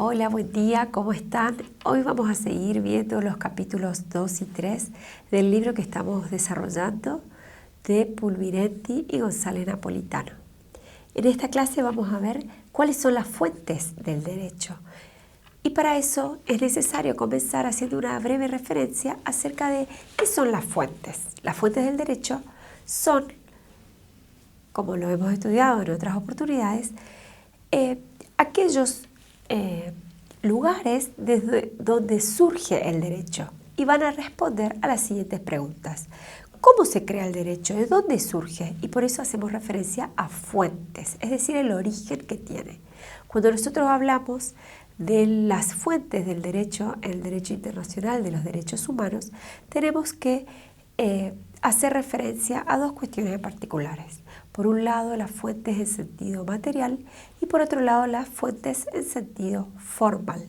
Hola, buen día, ¿cómo están? Hoy vamos a seguir viendo los capítulos 2 y 3 del libro que estamos desarrollando de Pulvirenti y González Napolitano. En esta clase vamos a ver cuáles son las fuentes del derecho. Y para eso es necesario comenzar haciendo una breve referencia acerca de qué son las fuentes. Las fuentes del derecho son, como lo hemos estudiado en otras oportunidades, aquellos lugares desde donde surge el derecho y van a responder a las siguientes preguntas. ¿Cómo se crea el derecho? ¿De dónde surge? Y por eso hacemos referencia a fuentes, es decir, el origen que tiene. Cuando nosotros hablamos de las fuentes del derecho, el derecho internacional de los derechos humanos, tenemos que hacer referencia a dos cuestiones particulares. Por un lado, las fuentes en sentido material y por otro lado, las fuentes en sentido formal.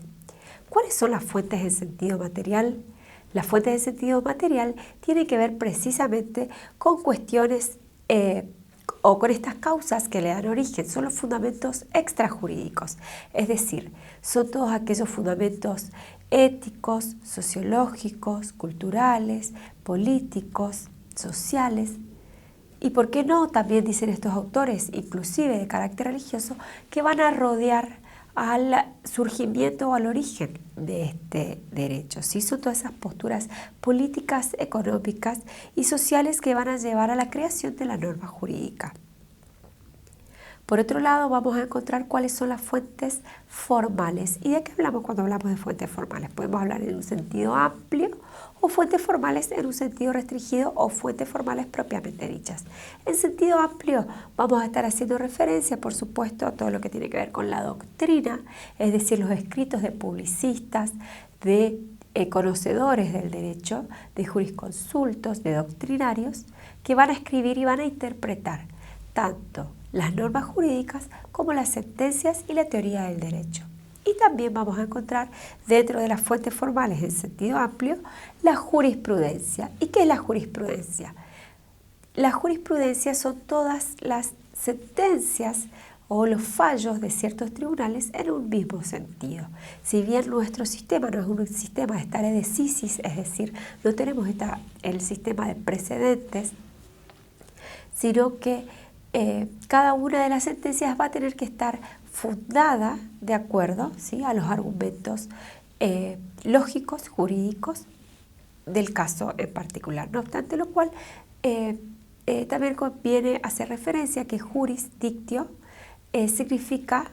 ¿Cuáles son las fuentes en sentido material? Las fuentes en sentido material tienen que ver precisamente con cuestiones o con estas causas que le dan origen, son los fundamentos extrajurídicos, es decir, son todos aquellos fundamentos éticos, sociológicos, culturales, políticos, sociales, y por qué no, también dicen estos autores, inclusive de carácter religioso, que van a rodear al surgimiento o al origen de este derecho. ¿Sí? Son todas esas posturas políticas, económicas y sociales que van a llevar a la creación de la norma jurídica. Por otro lado, vamos a encontrar cuáles son las fuentes formales. ¿Y de qué hablamos cuando hablamos de fuentes formales? Podemos hablar en un sentido amplio o fuentes formales en un sentido restringido o fuentes formales propiamente dichas. En sentido amplio vamos a estar haciendo referencia, por supuesto, a todo lo que tiene que ver con la doctrina, es decir, los escritos de publicistas, de conocedores del derecho, de jurisconsultos, de doctrinarios, que van a escribir y van a interpretar tanto las normas jurídicas como las sentencias y la teoría del derecho. Y también vamos a encontrar dentro de las fuentes formales en sentido amplio la jurisprudencia. ¿Y qué es la jurisprudencia? La jurisprudencia son todas las sentencias o los fallos de ciertos tribunales en un mismo sentido. Si bien nuestro sistema no es un sistema de stare decisis, es decir, no tenemos el sistema de precedentes, sino que cada una de las sentencias va a tener que estar fundada de acuerdo, ¿sí?, a los argumentos lógicos, jurídicos del caso en particular. No obstante lo cual, también conviene hacer referencia a que jurisdictio significa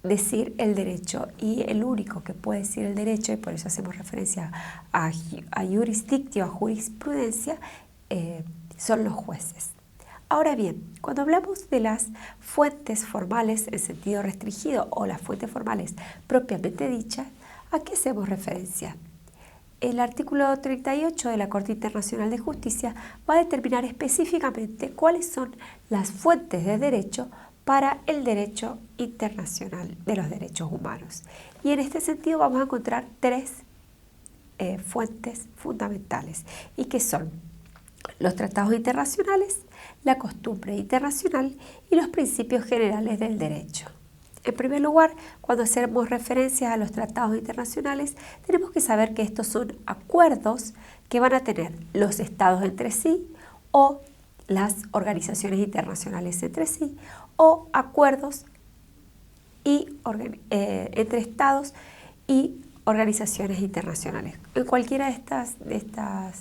decir el derecho, y el único que puede decir el derecho, y por eso hacemos referencia a jurisdictio, a jurisprudencia, son los jueces. Ahora bien, cuando hablamos de las fuentes formales en sentido restringido o las fuentes formales propiamente dichas, ¿a qué hacemos referencia? El artículo 38 de la Corte Internacional de Justicia va a determinar específicamente cuáles son las fuentes de derecho para el derecho internacional de los derechos humanos. Y en este sentido vamos a encontrar tres fuentes fundamentales, y que son los tratados internacionales, la costumbre internacional y los principios generales del derecho. En primer lugar, cuando hacemos referencia a los tratados internacionales, tenemos que saber que estos son acuerdos que van a tener los estados entre sí o las organizaciones internacionales entre sí, o acuerdos entre estados y organizaciones internacionales. En cualquiera de estas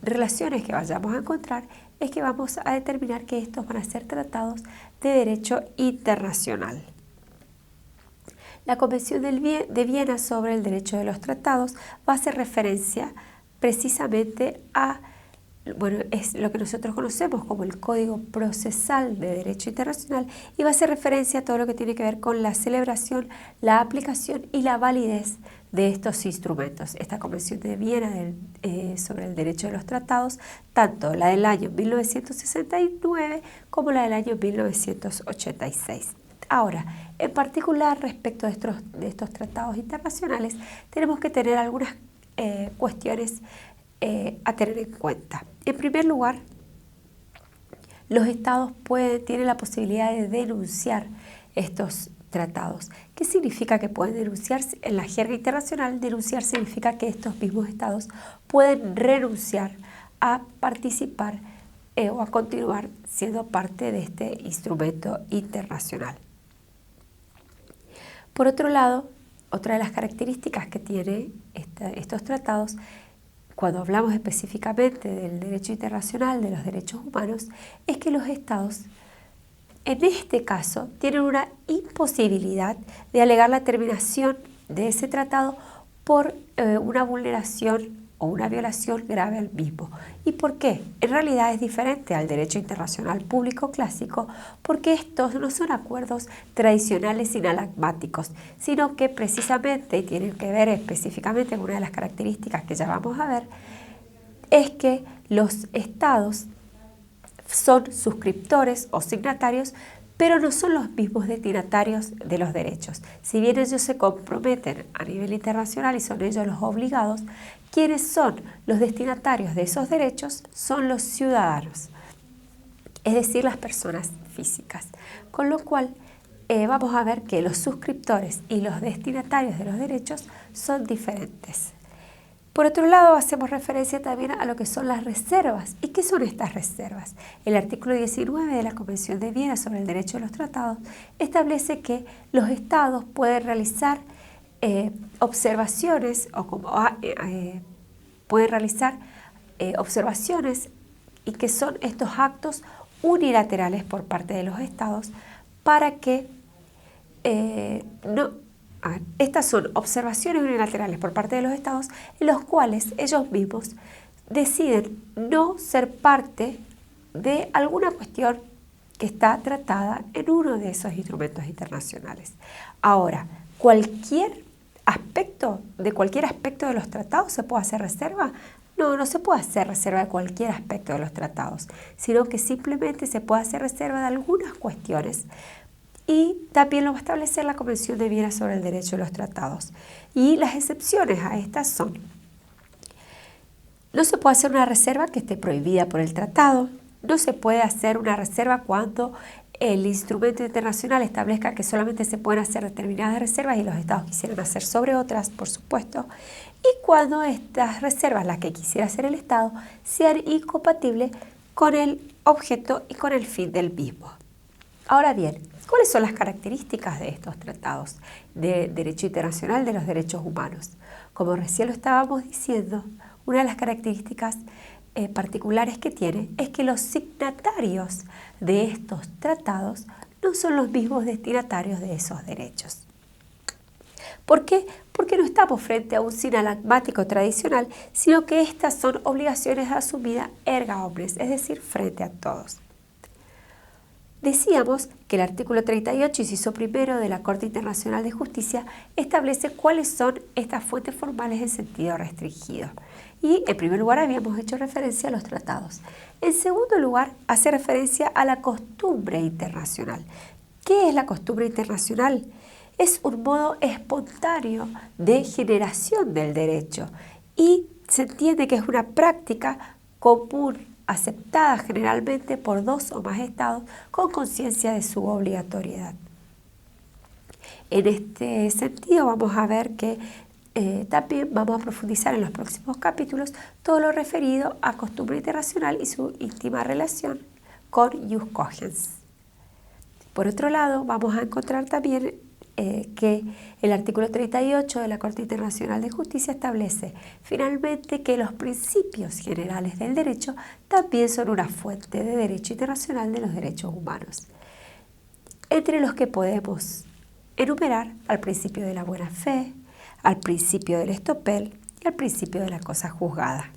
relaciones que vayamos a encontrar, es que vamos a determinar que estos van a ser tratados de derecho internacional. La Convención de Viena sobre el derecho de los tratados va a hacer referencia precisamente a, es lo que nosotros conocemos como el Código Procesal de Derecho Internacional, y va a hacer referencia a todo lo que tiene que ver con la celebración, la aplicación y la validez de estos instrumentos. Esta Convención de Viena sobre el derecho de los tratados, tanto la del año 1969 como la del año 1986. Ahora, en particular respecto de estos tratados internacionales, tenemos que tener algunas cuestiones a tener en cuenta. En primer lugar, los estados tienen la posibilidad de denunciar estos tratados. ¿Qué significa que pueden denunciarse? En la jerga internacional, denunciar significa que estos mismos estados pueden renunciar a participar o a continuar siendo parte de este instrumento internacional. Por otro lado, otra de las características que tienen estos tratados, cuando hablamos específicamente del derecho internacional, de los derechos humanos, es que los estados, en este caso, tienen una imposibilidad de alegar la terminación de ese tratado por una vulneración o una violación grave al mismo. ¿Y por qué? En realidad es diferente al derecho internacional público clásico, porque estos no son acuerdos tradicionales inalagmáticos, sino que precisamente, y tienen que ver específicamente con una de las características que ya vamos a ver, es que los estados son suscriptores o signatarios, pero no son los mismos destinatarios de los derechos. Si bien ellos se comprometen a nivel internacional y son ellos los obligados, quienes son los destinatarios de esos derechos son los ciudadanos, es decir, las personas físicas. Con lo cual, vamos a ver que los suscriptores y los destinatarios de los derechos son diferentes. Por otro lado, hacemos referencia también a lo que son las reservas. ¿Y qué son estas reservas? El artículo 19 de la Convención de Viena sobre el Derecho de los Tratados establece que los estados pueden realizar observaciones observaciones y que son estos actos unilaterales por parte de los estados para que estas son observaciones unilaterales por parte de los estados en los cuales ellos mismos deciden no ser parte de alguna cuestión que está tratada en uno de esos instrumentos internacionales. Ahora, cualquier aspecto de los tratados se puede hacer reserva. No se puede hacer reserva de cualquier aspecto de los tratados, sino que simplemente se puede hacer reserva de algunas cuestiones. Y también lo va a establecer la Convención de Viena sobre el Derecho de los Tratados. Y las excepciones a estas son: no se puede hacer una reserva que esté prohibida por el tratado, no se puede hacer una reserva cuando el instrumento internacional establezca que solamente se pueden hacer determinadas reservas y los estados quisieran hacer sobre otras, por supuesto, y cuando estas reservas, las que quisiera hacer el estado, sean incompatibles con el objeto y con el fin del mismo. Ahora bien, ¿cuáles son las características de estos tratados de derecho internacional de los derechos humanos? Como recién lo estábamos diciendo, una de las características particulares que tiene es que los signatarios de estos tratados no son los mismos destinatarios de esos derechos. ¿Por qué? Porque no estamos frente a un sinalagmático tradicional, sino que estas son obligaciones asumidas erga omnes, es decir, frente a todos. Decíamos que el artículo 38, inciso primero de la Corte Internacional de Justicia establece cuáles son estas fuentes formales en sentido restringido. Y en primer lugar habíamos hecho referencia a los tratados. En segundo lugar, hace referencia a la costumbre internacional. ¿Qué es la costumbre internacional? Es un modo espontáneo de generación del derecho y se entiende que es una práctica común, aceptada generalmente por dos o más estados con conciencia de su obligatoriedad. En este sentido vamos a ver que también vamos a profundizar en los próximos capítulos todo lo referido a costumbre internacional y su íntima relación con jus cogens. Por otro lado, vamos a encontrar también que el artículo 38 de la Corte Internacional de Justicia establece finalmente que los principios generales del derecho también son una fuente de derecho internacional de los derechos humanos, entre los que podemos enumerar al principio de la buena fe, al principio del estopel y al principio de la cosa juzgada.